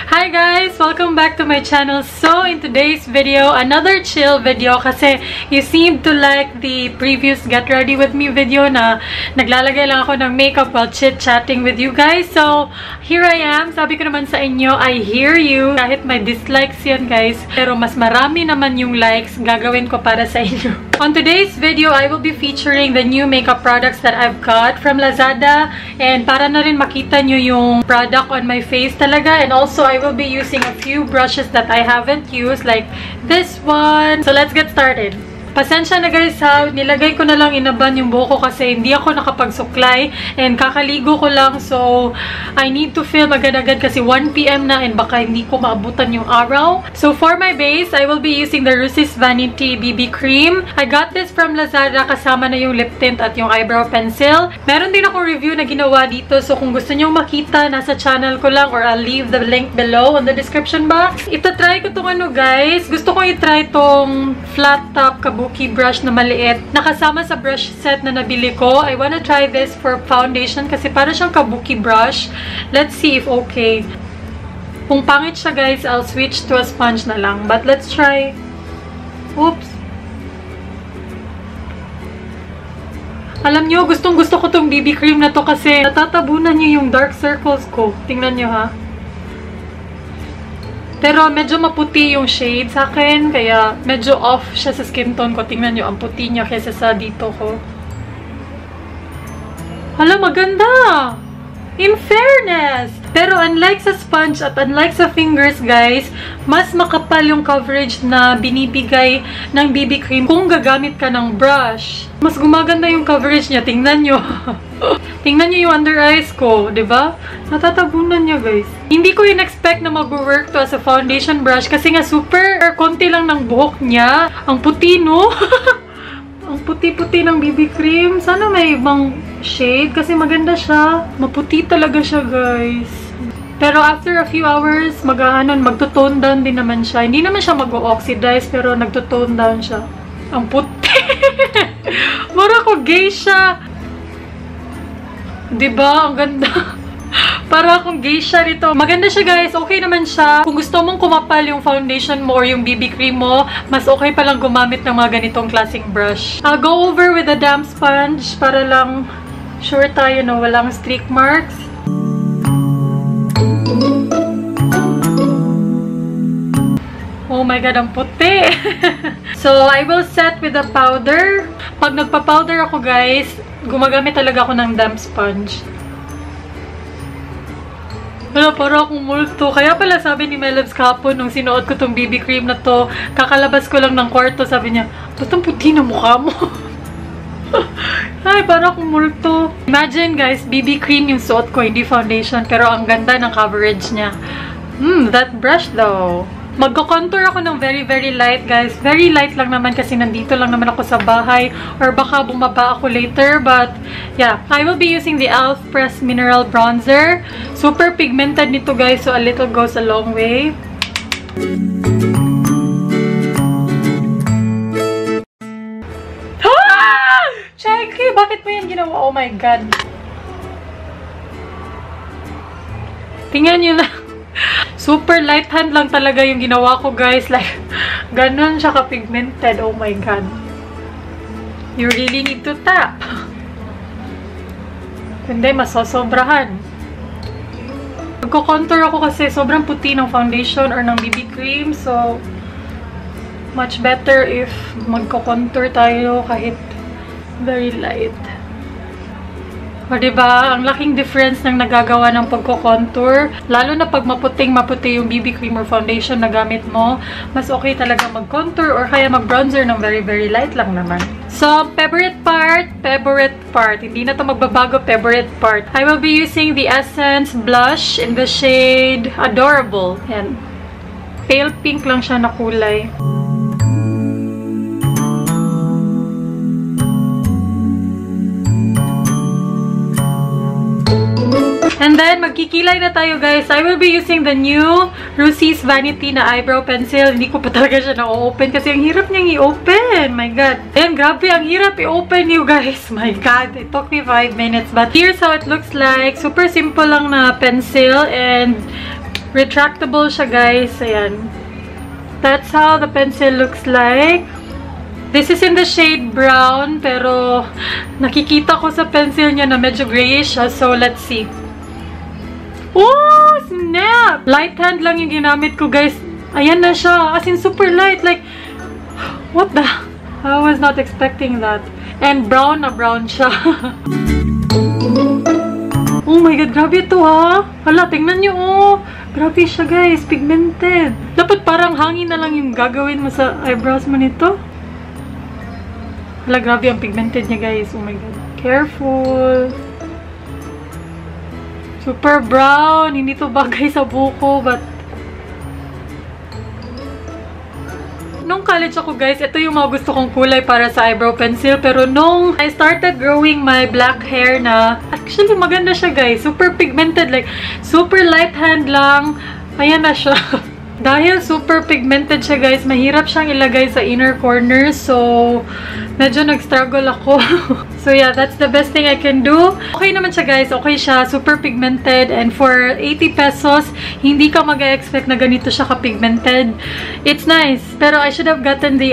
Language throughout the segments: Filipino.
Hi guys! Welcome back to my channel. So, in today's video, another chill video kasi you seem to like the previous Get Ready With Me video na naglalagay lang ako ng makeup while chit-chatting with you guys. So, here I am. Sabi ko naman sa inyo, I hear you. Kahit may dislikes yan guys, pero mas marami naman yung likes gagawin ko para sa inyo. On today's video, I will be featuring the new makeup products that I've got from Lazada. And para na rin makita nyo yung product on my face talaga. And also, I will be using a few brushes that I haven't used, like this one. So, let's get started. Pasensya na guys ha, nilagay ko na lang inaban yung buhok ko kasi hindi ako nakapagsuklay and kakaligo ko lang, so I need to film agad-agad kasi 1 PM na and baka hindi ko maabutan yung araw. So for my base, I will be using the Rusis Vanity BB Cream. I got this from Lazada, kasama na yung lip tint at yung eyebrow pencil. Meron din akong review na ginawa dito, so kung gusto nyo makita, nasa channel ko lang or I'll leave the link below on the description box. Itatry ko tong ano guys, gusto kong itry tong flat top kabuki brush na maliit. Nakasama sa brush set na nabili ko. I wanna try this for foundation kasi para siyang kabuki brush. Let's see if okay. Kung pangit siya guys, I'll switch to a sponge na lang. But let's try. Oops. Alam nyo, gustong-gusto ko tong BB cream na to kasi natatabunan niyo yung dark circles ko. Tingnan nyo ha. Pero medyo maputi yung shade sa akin, kaya medyo off siya sa skin tone ko. Tingnan nyo, ang puti niya kaysa sa dito ko. Hala, maganda! In fairness! Pero unlike sa sponge at unlike sa fingers, guys, mas makapal yung coverage na binibigay ng BB cream kung gagamit ka ng brush. Mas gumaganda yung coverage niya. Tingnan nyo. Tingnan nyo yung under eyes ko, diba? Natatabunan niya, guys. Hindi ko in-expect na mag-work to as a foundation brush kasi nga super konti lang ng buhok niya. Ang puti, no? Ang puti-puti ng BB cream. Sana may ibang shade kasi maganda siya. Maputi talaga siya, guys. Pero after a few hours, magto-tone down din naman siya. Hindi naman siya mag-oxidize, pero nagto-tone down siya. Ang puti! Mura ko geisha! Diba? Ang ganda. Para akong geisha nito. Maganda siya guys. Okay naman siya. Kung gusto mong kumapal yung foundation mo or yung BB cream mo, mas okay palang gumamit ng mga ganitong klaseng brush. I'll go over with a damp sponge para lang sure tayo na walang streak marks. Oh my god, ang puti! So, I will set with a powder. Pag nagpa-powder ako guys, gumagamit talaga ako ng damp sponge. Wala, para akong multo. Kaya pala sabi ni Melabs kahapon nung sinuot ko tong BB cream na to, kakalabas ko lang ng kwarto, sabi niya, ba't ang puti na mukha mo? Ay, para akong multo. Imagine guys, BB cream yung suot ko, hindi foundation, pero ang ganda ng coverage niya. That brush though. Magko-contour ako ng very, very light, guys. Very light lang naman kasi nandito lang naman ako sa bahay. Or baka bumaba ako later. But, yeah. I will be using the e.l.f. Press Mineral Bronzer. Super pigmented nito, guys. So, a little goes a long way. Ah! Checky! Bakit mo yan ginawa? Oh my God. Tingnan nyo lang. Super light hand lang talaga yung ginawa ko, guys. Like, ganun siya ka-pigmented. Oh my God. You really need to tap. Hindi, masosobrahan. Magko-contour ako kasi sobrang puti ng foundation or ng BB cream. So, much better if magko-contour tayo kahit very light. O diba, ang laking difference ng nagagawa ng pagko-contour. Lalo na pag maputing-maputi yung BB cream or foundation na gamit mo, mas okay talaga mag-contour or kaya mag-bronzer ng very, very light lang naman. So, favorite part. Hindi na to magbabago, favorite part. I will be using the Essence Blush in the shade Adorable. Yan. Pale pink lang siya na kulay. And then, magkikilay na tayo, guys. I will be using the new Rusis Vanity na eyebrow pencil. Hindi ko pa talaga siya na-open kasi ang hirap niyang i-open. My God. Ayan, grabe. Ang hirap i-open you, guys. My God. It took me 5 minutes. But here's how it looks like. Super simple lang na pencil. And Retractable siya, guys. Ayan. That's how the pencil looks like. This is in the shade brown, pero nakikita ko sa pencil niya na medyo grayish siya. So, let's see. Oh, snap! Light hand lang yung ginamit ko, guys. Ayan na siya. As in, super light. Like, what the? I was not expecting that. And brown na brown siya. Oh my God, grabe ito ha. Hala, tingnan nyo oh. Grabe siya guys, pigmented. Dapat parang hangin na lang yung gagawin mo sa eyebrows mo nito. Hala, grabe ang pigmented niya guys. Oh my God. Careful. Super brown. Hindi to bagay sa buko, but nung college ako guys, ito yung mga gusto kong kulay para sa eyebrow pencil. Pero nung I started growing my black hair na, actually maganda siya guys. Super pigmented, like super light hand lang. Ayan na siya. Dahil super pigmented siya guys, mahirap siyang ilagay sa inner corner. So, medyo nag-struggle ako. So yeah, that's the best thing I can do. Okay naman siya guys, okay siya. Super pigmented. And for 80 pesos, hindi ka mag-expect na ganito siya ka-pigmented. It's nice. Pero I should have gotten the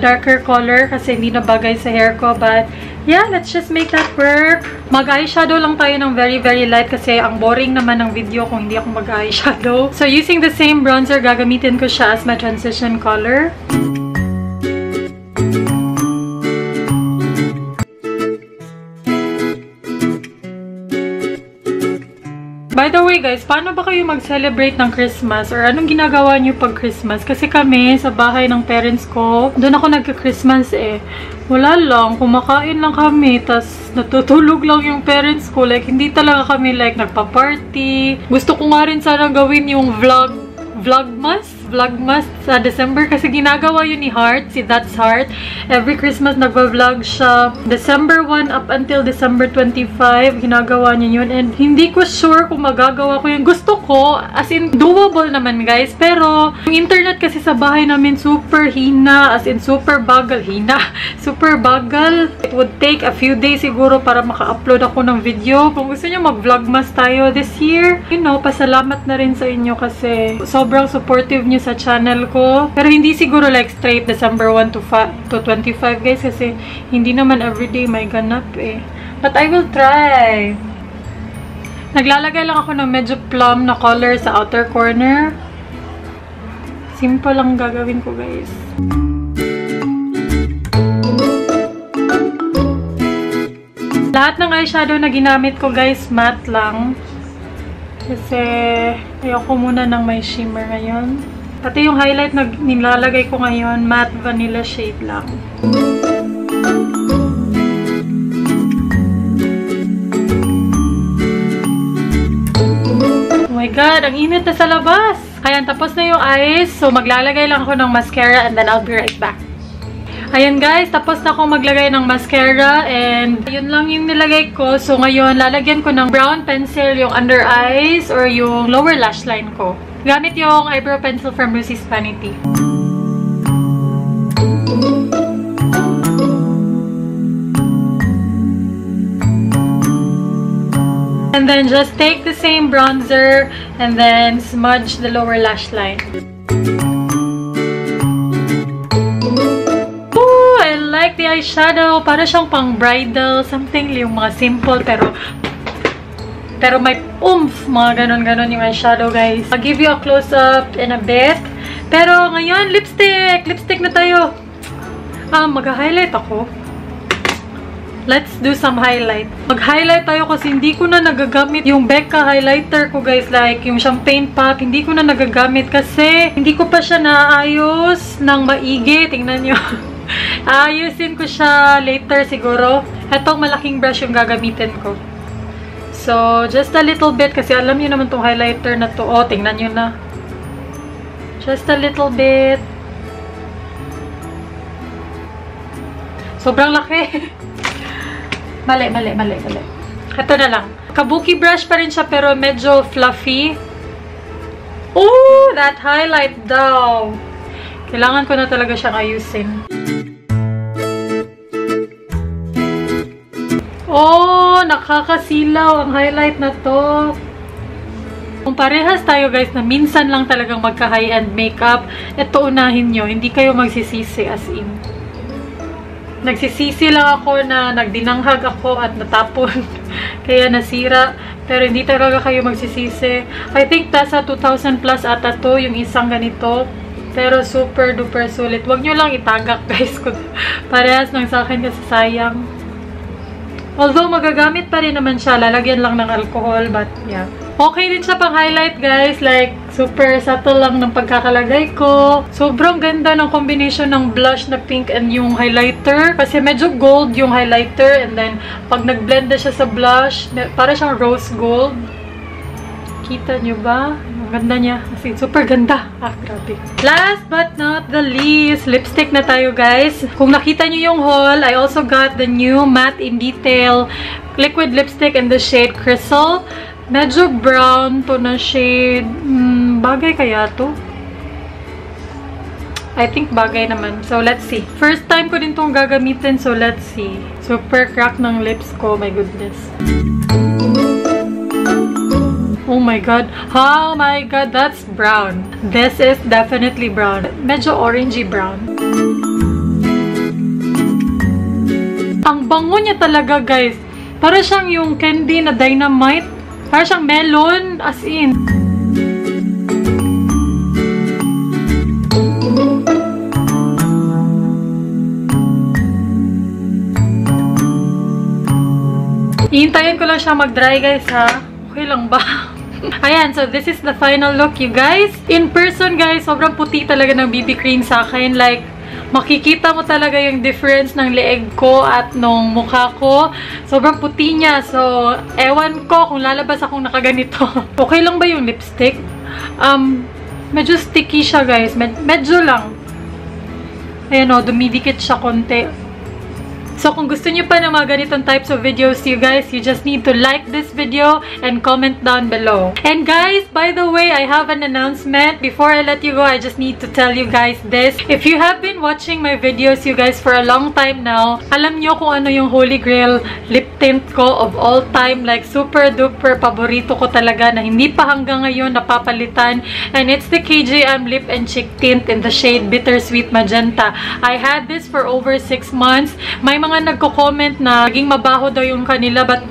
darker color kasi hindi na bagay sa hair ko. But yeah, let's just make that work. Mag-eyeshadow lang tayo ng very, very light kasi ang boring naman ng video kung hindi ako mag-eyeshadow. So using the same bronzer, gagamitin ko siya as my transition color. By the way guys, paano ba kayo mag-celebrate ng Christmas? Or anong ginagawa niyo pag Christmas? Kasi kami, sa bahay ng parents ko, doon ako nagka-Christmas eh. Wala lang, kumakain lang kami, tas natutulog lang yung parents ko. Like, hindi talaga kami like nagpa-party. Gusto ko nga rin sana gawin yung vlogmas sa December kasi ginagawa yun ni Heart, si That's Heart. Every Christmas nagva-vlog siya. December 1 up until December 25, ginagawa niya yun. And hindi ko sure kung magagawa ko yun. Gusto ko, as in, doable naman guys. Pero, yung internet kasi sa bahay namin super hina, as in super bagal. Super bagal. It would take a few days siguro para maka-upload ako ng video. Kung gusto niyo mag-vlogmas tayo this year, you know, pasalamat na rin sa inyo kasi sobrang supportive niyo sa channel ko. Pero hindi siguro like straight December 1 to 25 guys kasi hindi naman everyday may ganap eh. But I will try. Naglalagay lang ako ng medyo plum na color sa outer corner. Simple lang gagawin ko guys. Lahat ng eyeshadow na ginamit ko guys, matte lang. Kasi ayoko muna ng may shimmer ngayon. Pati yung highlight na nilalagay ko ngayon, matte vanilla shade lang. Oh my God, ang init na sa labas! Ayan, tapos na yung eyes. So, maglalagay lang ako ng mascara and then I'll be right back. Ayan guys, tapos na akong maglagay ng mascara and yun lang yung nilagay ko. So ngayon, lalagyan ko ng brown pencil yung under eyes or yung lower lash line ko. Gamit yung eyebrow pencil from Lucy's Vanity. And then just take the same bronzer and then smudge the lower lash line. Like the eyeshadow, para siyang pang bridal, something yung mga simple pero may oomph, mga ganon-ganon yung eyeshadow guys. I'll give you a close-up in a bit. Pero ngayon, lipstick na tayo. Mag-highlight ako. Let's do some highlight. Mag-highlight tayo kasi hindi ko na nagagamit yung Becca highlighter ko guys, like yung champagne pack, hindi ko na nagagamit kasi hindi ko pa siya naayos ng maigi. Tingnan nyo. Ayusin ko siya later siguro. Etong malaking brush yung gagamitin ko. So, just a little bit kasi alam niyo naman tong highlighter na to. Oh, tingnan niyo na. Just a little bit. Sobrang laki. Mali. Ito na lang. Kabuki brush pa rin siya pero medyo fluffy. Oh, that highlight daw. Kailangan ko na talaga siyang ayusin. Oh, nakakasilaw ang highlight na to. Kung parehas tayo guys na minsan lang talagang magka high-end makeup, ito unahin nyo. Hindi kayo magsisisi as in. Nagsisisi lang ako na nagdinanghag ako at natapon. Kaya nasira. Pero hindi talaga kayo magsisisi. I think nasa 2,000 plus ata to, yung isang ganito. Pero super duper sulit. Huwag nyo lang itagak guys. Parehas lang sa akin kasi sayang. Although magagamit pa rin naman siya. Lalagyan lang ng alcohol. But yeah. Okay din siya pang highlight guys. Like super subtle lang ng pagkakalagay ko. Sobrang ganda ng combination ng blush na pink and yung highlighter. Kasi medyo gold yung highlighter. And then pag nag-blend na siya sa blush, para siyang rose gold. Kita nyo ba? Ang ganda niya. Kasi super ganda. Ah, grabe. Last but not the least, lipstick na tayo guys. Kung nakita nyo yung haul, I also got the new Matte in Detail liquid lipstick in the shade Crystal. Medyo brown to na shade. Bagay kaya to? I think bagay naman. So, let's see. First time ko din itong gagamitin. So, let's see. Super crack ng lips ko. My goodness. Oh my god. Oh my god. That's brown. This is definitely brown. Medyo orangey brown. Ang bango niya talaga, guys. Para siyang yung candy na Dynamite. Para siyang melon, as in. Ihintayin ko lang siya mag-dry guys ha. Okay lang ba? Ayan, so this is the final look you guys. In person guys, sobrang puti talaga ng BB cream sa akin. Like, makikita mo talaga yung difference ng leeg ko at nung mukha ko. Sobrang puti niya. So, ewan ko kung lalabas akong nakaganito. Okay lang ba yung lipstick? Medyo sticky siya guys. Medyo lang. Ayan o, dumidikit siya konti. So, kung gusto niyo pa ng mga ganitong types of videos, you guys, you just need to like this video and comment down below. And guys, by the way, I have an announcement. Before I let you go, I just need to tell you guys this. If you have been watching my videos, you guys, for a long time now, alam niyo kung ano yung holy grail lip tint ko of all time. Like, super duper paborito ko talaga na hindi pa hanggang ngayon napapalitan. And it's the KJM Lip and Cheek Tint in the shade Bittersweet Magenta. I had this for over 6 months. May mga nagko-comment na naging mabaho daw yung kanila, but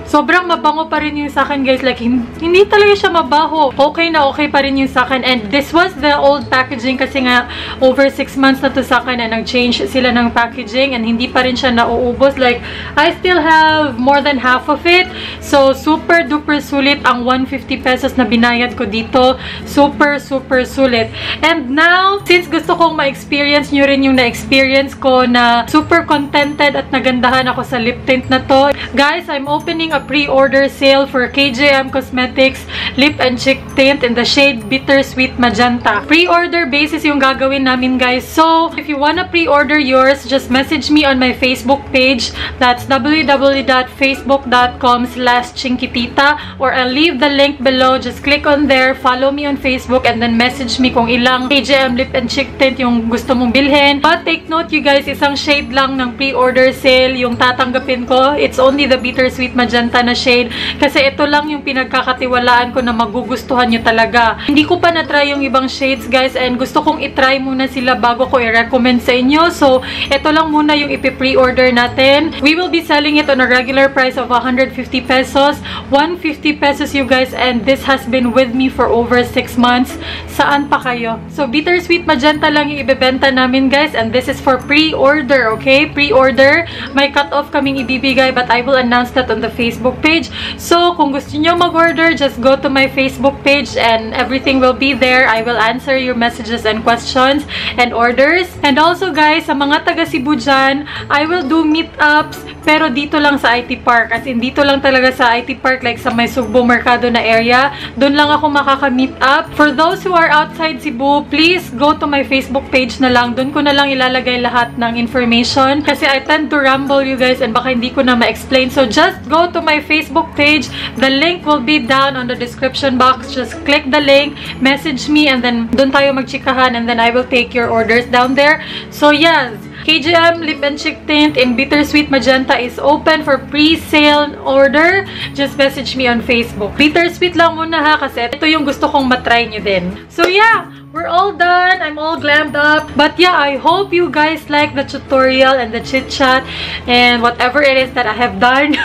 sobrang mabango pa rin yung sa akin guys. Like, hindi talaga siya mabaho. Okay na okay pa rin yung sa akin. And this was the old packaging kasi nga over 6 months na to sa akin and nag-change sila ng packaging and hindi pa rin siya nauubos. Like, I still have more than half of it. So, super duper sulit ang 150 pesos na binayad ko dito. Super, super sulit. And now, since gusto kong ma-experience nyo rin yung na-experience ko na super contented at nagandahan ako sa lip tint na to, guys, I'm opening a pre-order sale for KJM Cosmetics Lip and Cheek Tint in the shade Bittersweet Magenta. Pre-order basis yung gagawin namin guys. So, if you wanna pre-order yours, just message me on my Facebook page. That's www.facebook.com/chinkitita, or I'll leave the link below. Just click on there, follow me on Facebook, and then message me kung ilang KJM Lip and Cheek Tint yung gusto mong bilhin. But take note you guys, isang shade lang ng pre-order sale yung tatanggapin ko. It's only the Bittersweet Magenta na shade. Kasi ito lang yung pinagkakatiwalaan ko na magugustuhan nyo talaga. Hindi ko pa na-try yung ibang shades, guys. And gusto kong i-try muna sila bago ko i-recommend sa inyo. So, ito lang muna yung ipi-pre-order natin. We will be selling it on a regular price of 150 pesos. 150 pesos, you guys. And this has been with me for over 6 months. Saan pa kayo? So, Bittersweet Magenta lang yung ibebenta namin, guys. And this is for pre-order, okay? Pre-order. May cut-off kaming ibibigay, but I will announce that on the Facebook page. So, kung gusto nyo mag-order, just go to my Facebook page and everything will be there. I will answer your messages and questions and orders. And also, guys, sa mga taga Cebu dyan, I will do meetups, pero dito lang sa IT Park. As in, dito lang talaga sa IT Park, like sa may Sugbo Mercado na area. Doon lang ako makaka-meet up. For those who are outside Cebu, please go to my Facebook page na lang. Doon ko na lang ilalagay lahat ng information. Kasi I tend to ramble, you guys, and baka hindi ko na ma-explain. So, just go to my Facebook page. The link will be down on the description box. Just click the link, message me, and then doon tayo magchikahan, and then I will take your orders down there. So, yes. KGM Lip and Cheek Tint in Bittersweet Magenta is open for pre-sale order. Just message me on Facebook. Bittersweet lang muna ha, kasi ito yung gusto kong matry nyo din. So yeah, we're all done. I'm all glammed up. But yeah, I hope you guys like the tutorial and the chit-chat and whatever it is that I have done.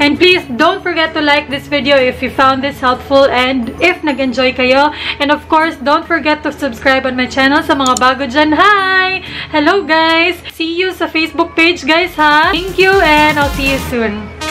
And please don't forget to like this video if you found this helpful and if nag-enjoy kayo. And of course, don't forget to subscribe on my channel sa mga bago dyan. Hi! Hello guys! See you sa Facebook page guys ha! Thank you and I'll see you soon.